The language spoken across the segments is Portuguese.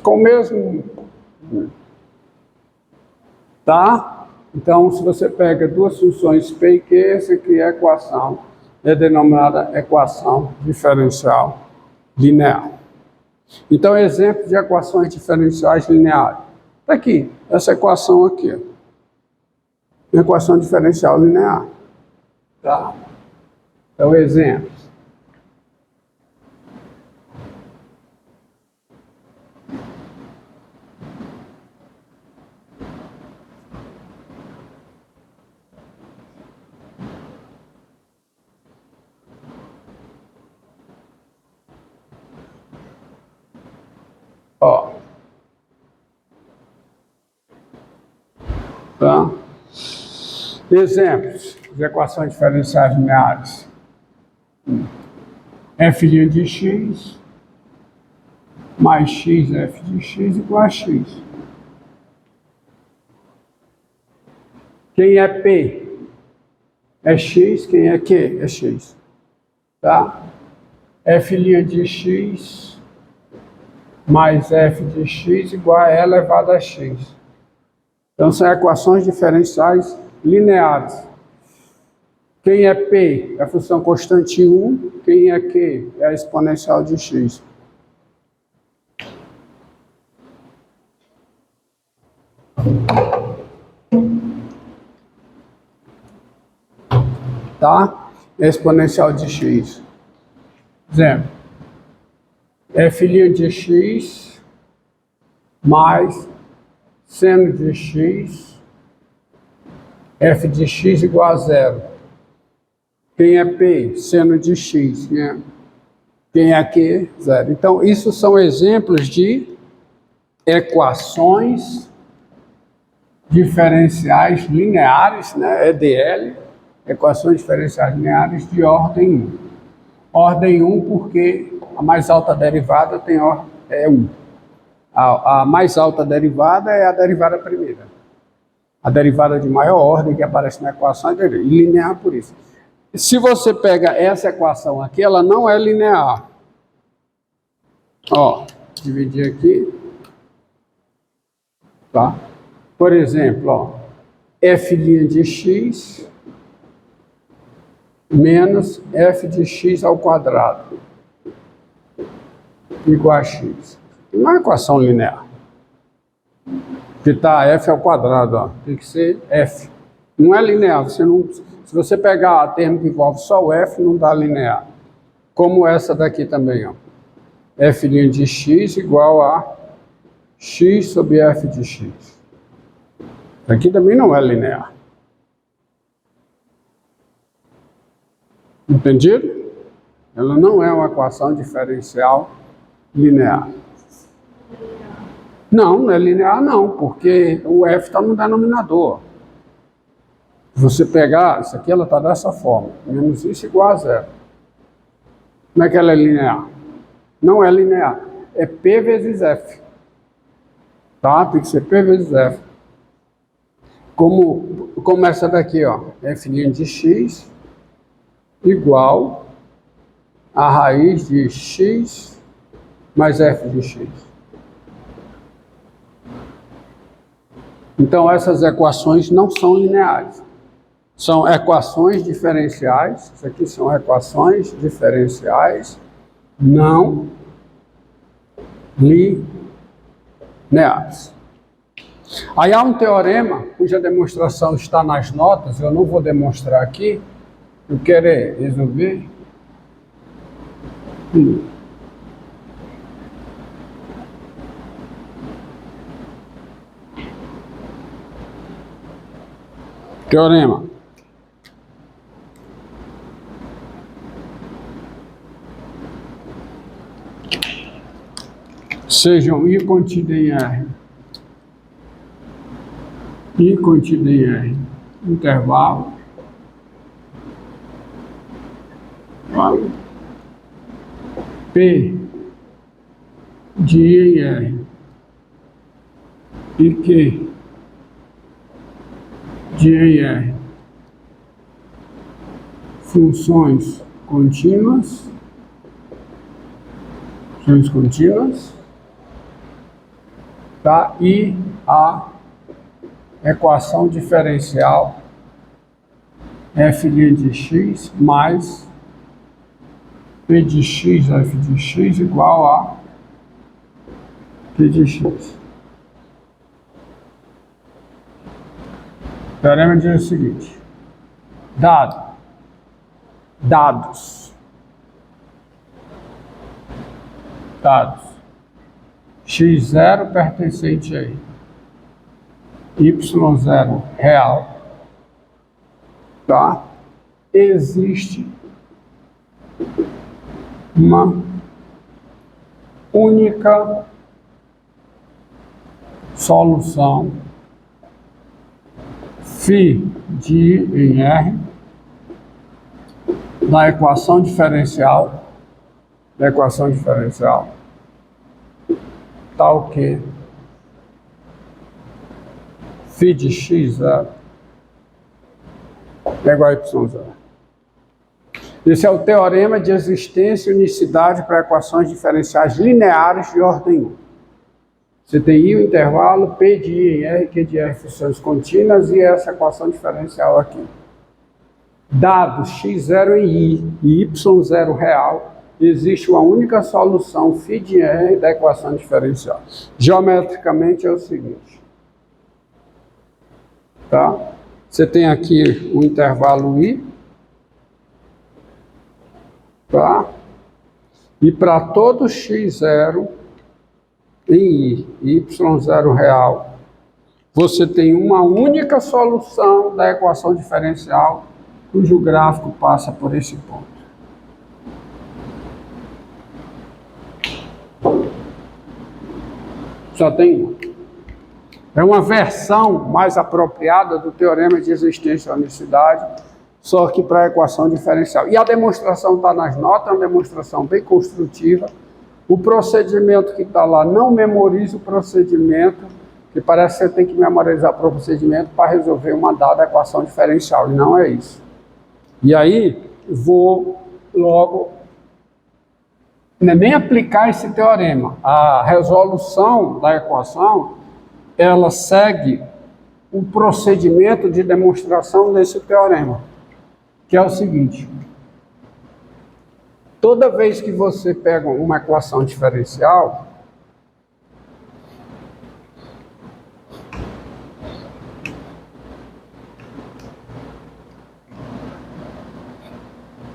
com o mesmo, tá? Então, se você pega duas funções P e Q, essa aqui é a equação, é denominada equação diferencial linear. Então, exemplo de equações diferenciais lineares. Está aqui, essa equação aqui. Uma equação diferencial linear. Tá? Então, exemplos. Ó. Tá? Exemplos de equações diferenciais lineares. F' de x mais x f de x igual a x. Quem é P é x, quem é Q é x. Tá? F' de x mais f de x igual a e elevado a x. Então, são equações diferenciais lineares. Quem é P é a função constante 1, quem é Q é a exponencial de x. Tá? Exponencial de x. Exemplo. F' de x mais seno de x, f de x igual a zero. Quem é P? Seno de x. Quem é Q? Zero. Então, isso são exemplos de equações diferenciais lineares, né? EDL, equações diferenciais lineares de ordem 1. Ordem 1 porque a mais alta derivada tem ordem 1. A mais alta derivada é a derivada primeira. A derivada de maior ordem que aparece na equação é linear por isso. Se você pega essa equação aqui, ela não é linear. Ó, dividir aqui. Tá? Por exemplo, ó, f' de x menos f de x ao quadrado igual a x. Não é equação linear. Que tá f ao quadrado, ó. Tem que ser f. Não é linear. Você não, se você pegar termo que envolve só o f, não dá linear. Como essa daqui também, ó. F' de x igual a x sobre f de x. Aqui também não é linear. Entendido? Ela não é uma equação diferencial linear. Não é linear não, porque o f está no denominador. Se você pegar, isso aqui ela está dessa forma, menos isso igual a zero. Como é que ela é linear? Não é linear, é P vezes F. Tá? Tem que ser P vezes F. Como essa daqui, ó, f' de x igual a raiz de x mais f de x. Então, essas equações não são lineares. São equações diferenciais. Isso aqui são equações diferenciais não lineares. Aí há um teorema, cuja demonstração está nas notas, eu não vou demonstrar aqui, eu quero resolver. Teorema. Sejam I contido em R. I contido em R. Intervalo. Vale. P de I em R. E Q de I em R. Funções contínuas. Funções contínuas. tá? E a equação diferencial f' de x mais p de x, f de x igual a p de x. O teorema diz o seguinte: dados x0 pertencente a y0 real, tá? Existe uma única solução φ de I em R da equação diferencial tal que φ de x0 é igual a y0. Esse é o teorema de existência e unicidade para equações diferenciais lineares de ordem 1. Você tem I o intervalo, P de I em R, Q de R funções contínuas e essa equação diferencial aqui. Dados x0 em I e y0 real, existe uma única solução φ de R da equação diferencial. Geometricamente é o seguinte, tá? Você tem aqui o intervalo I, tá? E para todo x0 em I e y0 real, você tem uma única solução da equação diferencial cujo gráfico passa por esse ponto. Só tem uma. É uma versão mais apropriada do teorema de existência e unicidade, só que para a equação diferencial. E a demonstração está nas notas, é uma demonstração bem construtiva. O procedimento que está lá, não memorize o procedimento, que parece que você tem que memorizar o procedimento para resolver uma dada equação diferencial, e não é isso. E aí, vou logo nem aplicar esse teorema. A resolução da equação, ela segue o procedimento de demonstração desse teorema, que é o seguinte: toda vez que você pega uma equação diferencial,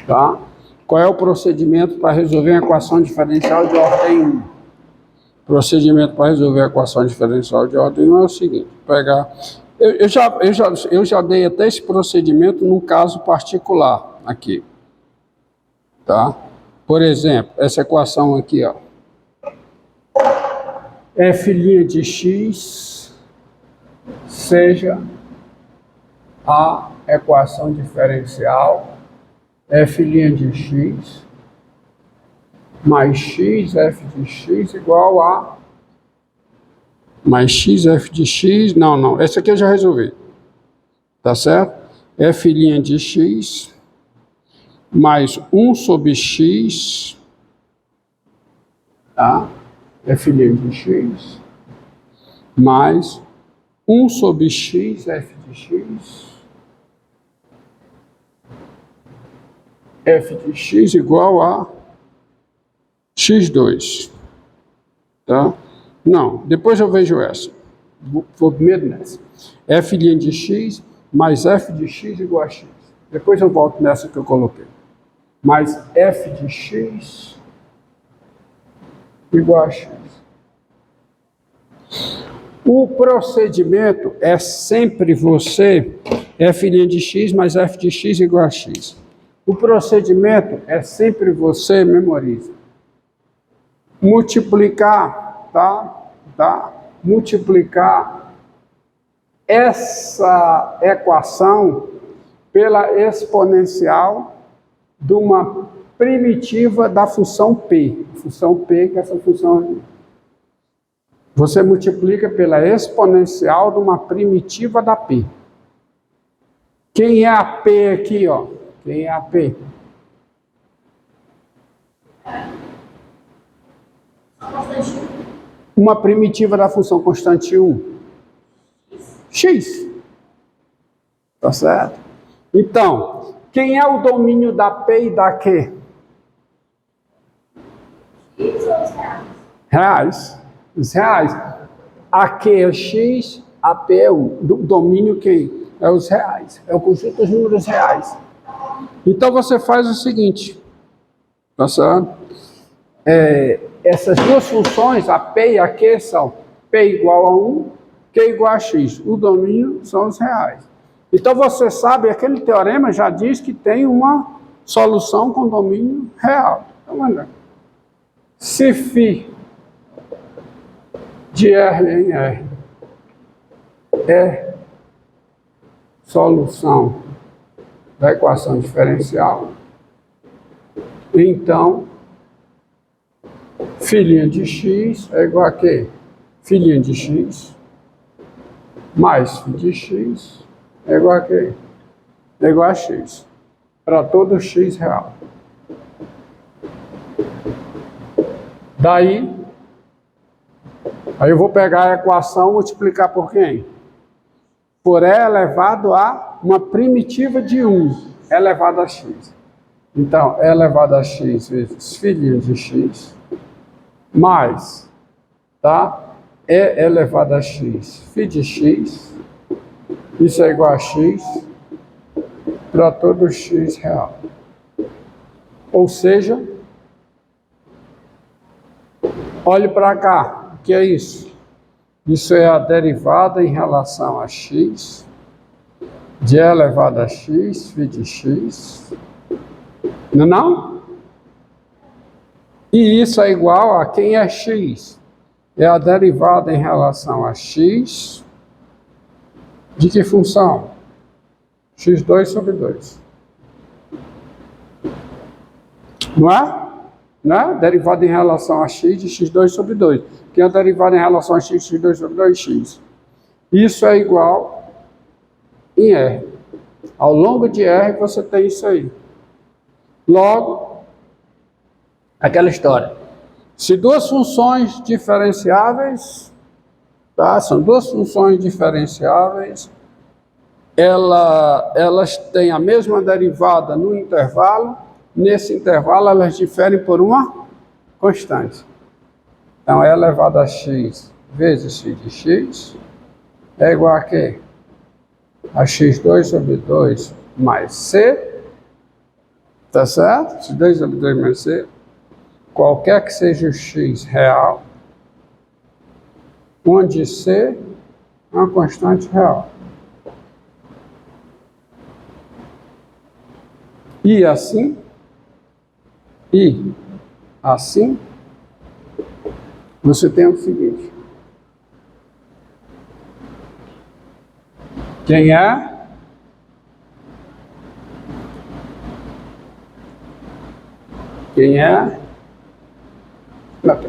tá? Qual é o procedimento para resolver uma equação diferencial de ordem 1? O procedimento para resolver a equação diferencial de ordem 1 é o seguinte: pegar. Eu já dei até esse procedimento num caso particular aqui, tá? Por exemplo, essa equação aqui, ó, f' de x seja a equação diferencial f' de x mais x f de x igual a mais x f de x, não, essa aqui eu já resolvi, tá certo? F' de x mais 1 sobre x, tá? F' de x mais 1 sobre x f de x, f de x igual a x2, tá? Não, depois eu vejo essa. Vou primeiro nessa. F' de x mais f de x igual a x. Depois eu volto nessa que eu coloquei. Mais f de x igual a x. O procedimento é sempre você, f' de x mais f de x igual a x. O procedimento é sempre você, memoriza, multiplicar, tá? Multiplicar essa equação pela exponencial de uma primitiva da função P. Função P, que é essa função aqui. Você multiplica pela exponencial de uma primitiva da P. Quem é a P aqui, ó? Quem é a P? uma primitiva da função constante 1? X. Tá certo? Então, quem é o domínio da P e da Q? X ou os reais? Reais. Os reais. A Q é X, a P é 1. O domínio quem? É os reais. É o conjunto dos números reais. Então você faz o seguinte. Tá certo? Essas duas funções, a P e a Q, são P igual a 1, Q igual a X. O domínio são os reais. Então você sabe, aquele teorema já diz que tem uma solução com domínio real. Então, André, se φ de R em R é solução da equação diferencial, então filhinha de x é igual a quê? Filhinha de x mais φ de x é igual a quê? É igual a x. Para todo x real. Daí, aí eu vou pegar a equação e multiplicar por quem? Por E elevado a uma primitiva de 1 elevado a x. Então, E elevado a x vezes filhinha de x mais, tá? E elevado a x, φ de x, isso é igual a x para todo x real. Ou seja, olhe para cá, o que é isso? Isso é a derivada em relação a x, de E elevado a x, φ de x, não é não? E isso é igual a quem é x? É a derivada em relação a x de que função? x2 sobre 2. Não é? Não é? Derivada em relação a x de x2 sobre 2. Que é a derivada em relação a x de x2 sobre 2x. Isso é igual em R. Ao longo de R você tem isso aí. Logo, aquela história. Se duas funções diferenciáveis, tá? São duas funções diferenciáveis, elas têm a mesma derivada no intervalo, nesse intervalo elas diferem por uma constante. Então, E elevado a x vezes φ de x é igual a quê? A x2 sobre 2 mais c, tá certo? x2 sobre 2 mais c, qualquer que seja o x real, onde c é uma constante real. E assim, você tem o seguinte. Quem é?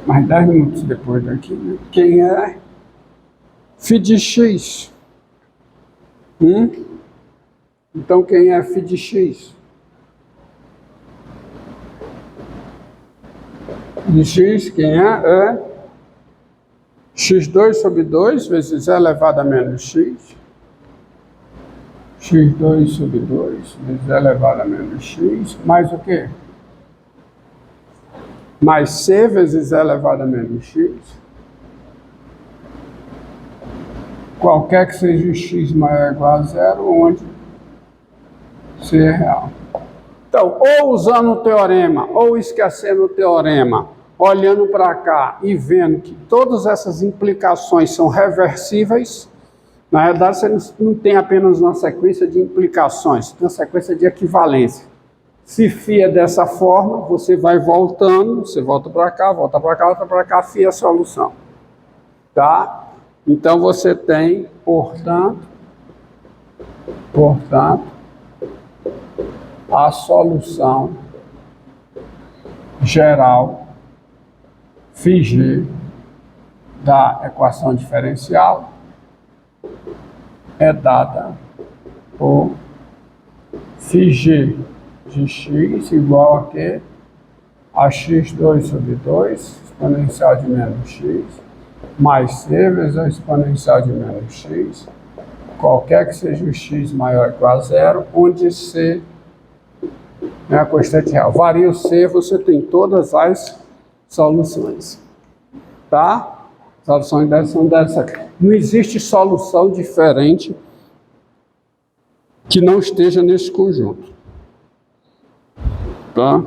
Mais 10 minutos depois daqui, né? Quem é? φ de x. Então, quem é φ de x? De x, quem é x2 sobre 2 vezes E elevado a menos x. x2 sobre 2 vezes E elevado a menos x. Mais o quê? Mais c vezes E elevado a menos x. Qualquer que seja o x maior ou igual a zero, onde c é real. Então, ou usando o teorema, ou esquecendo o teorema, olhando para cá e vendo que todas essas implicações são reversíveis, na realidade você não tem apenas uma sequência de implicações, você tem uma sequência de equivalência. Se φ é dessa forma, você vai voltando, você volta para cá, volta para cá, volta para cá, φ é a solução. Tá? Então você tem, portanto, a solução geral φg da equação diferencial é dada por φg de x igual a quê? A x2 sobre 2, exponencial de menos x, mais c vezes a exponencial de menos x, qualquer que seja o x maior ou igual a zero, onde c é a constante real. Varia o c, você tem todas as soluções, tá? As soluções dessas são dessas. Não existe solução diferente que não esteja nesse conjunto, tá?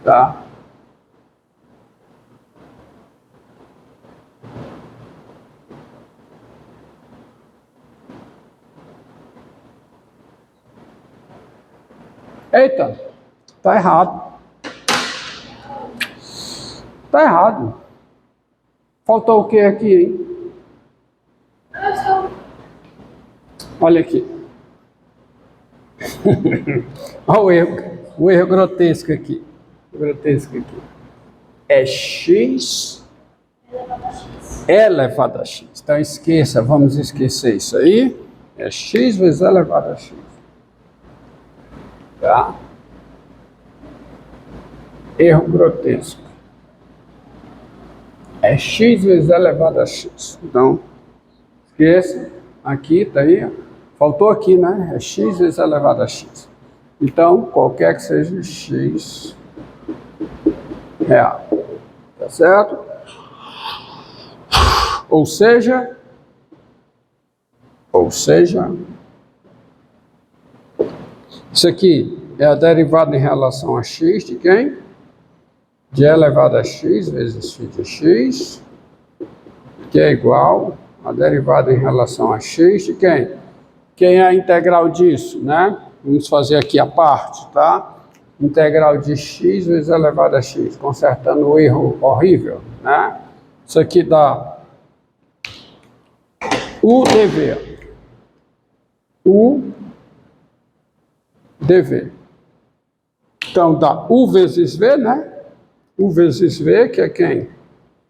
Tá? Eita, tá errado. Tá errado. Faltou o que aqui, hein? Olha aqui. Olha o erro grotesco aqui. Grotesco aqui. É x elevado a x. Então esqueça, vamos esquecer isso aí. É x vezes elevado a x. Tá? Erro grotesco. É x vezes elevado a x. Então, esqueça. Aqui, tá aí. Faltou aqui, né? É x vezes elevado a x. Então, qualquer que seja o x real. Tá certo? Ou seja, isso aqui é a derivada em relação a x de quem? De e elevado a x vezes φ de x, que é igual a derivada em relação a x de quem? Quem é a integral disso, né? Vamos fazer aqui a parte, tá? Integral de x vezes e elevado a x, consertando o erro horrível, né? Isso aqui dá u dv. U dv. Então dá u vezes v, né? U vezes v, que é quem?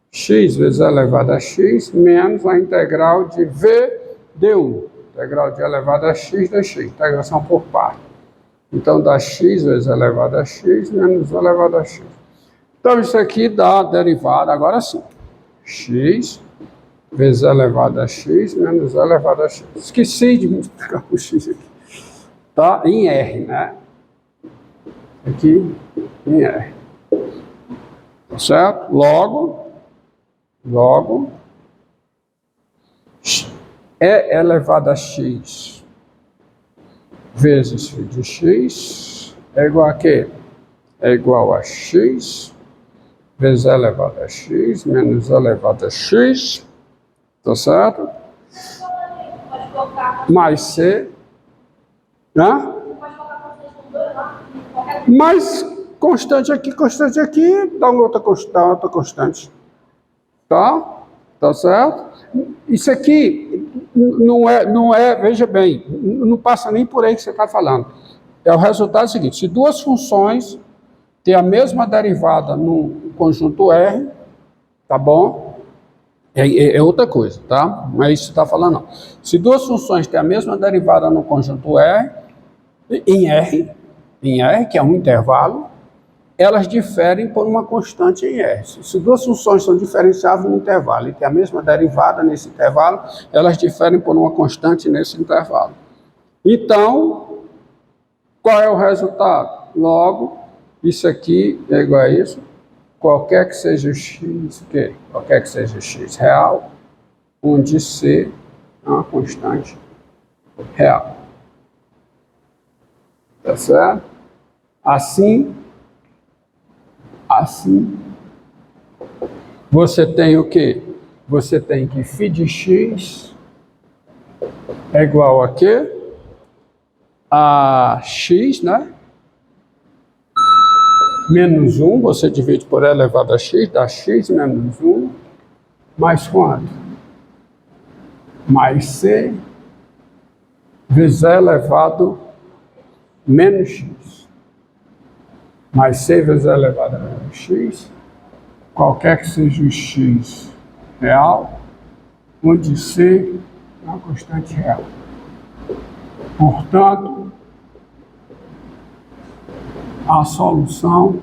X vezes e elevado a x, menos a integral de v du. Integral de elevado a x dx. Integração por parte. Então dá x vezes e elevado a x menos e elevado a x. Então isso aqui dá a derivada, agora sim. X vezes e elevado a x menos e elevado a x. Esqueci de multiplicar o x aqui. Tá em R, né? Aqui em R. Tá certo? Logo, é elevado a x vezes φ de x é igual a quê? É igual a x vezes e elevado a x menos e elevado a x, tá certo? Mais c, né? Mais constante aqui, dá uma outra constante, tá? Tá certo? Isso aqui não é, veja bem, não passa nem por aí que você está falando. É o resultado seguinte: se duas funções têm a mesma derivada no conjunto R, tá bom? É outra coisa, tá? Não é isso que você está falando, não. Se duas funções têm a mesma derivada no conjunto R, em R, que é um intervalo, elas diferem por uma constante em R. Se duas funções são diferenciáveis no intervalo e tem a mesma derivada nesse intervalo, elas diferem por uma constante nesse intervalo. Então, qual é o resultado? Logo, isso aqui é igual a isso. Qualquer que seja o x, o quê? Qualquer que seja o x real, onde c é uma constante real. Tá certo? Assim, você tem o quê? Você tem que φ de x é igual a quê? A x, né? Menos 1, você divide por e elevado a x, dá x menos 1, mais quanto? Mais c vezes e elevado menos x. Mais c vezes e elevado a menos x, qualquer que seja o x real, onde c é uma constante real. Portanto, a solução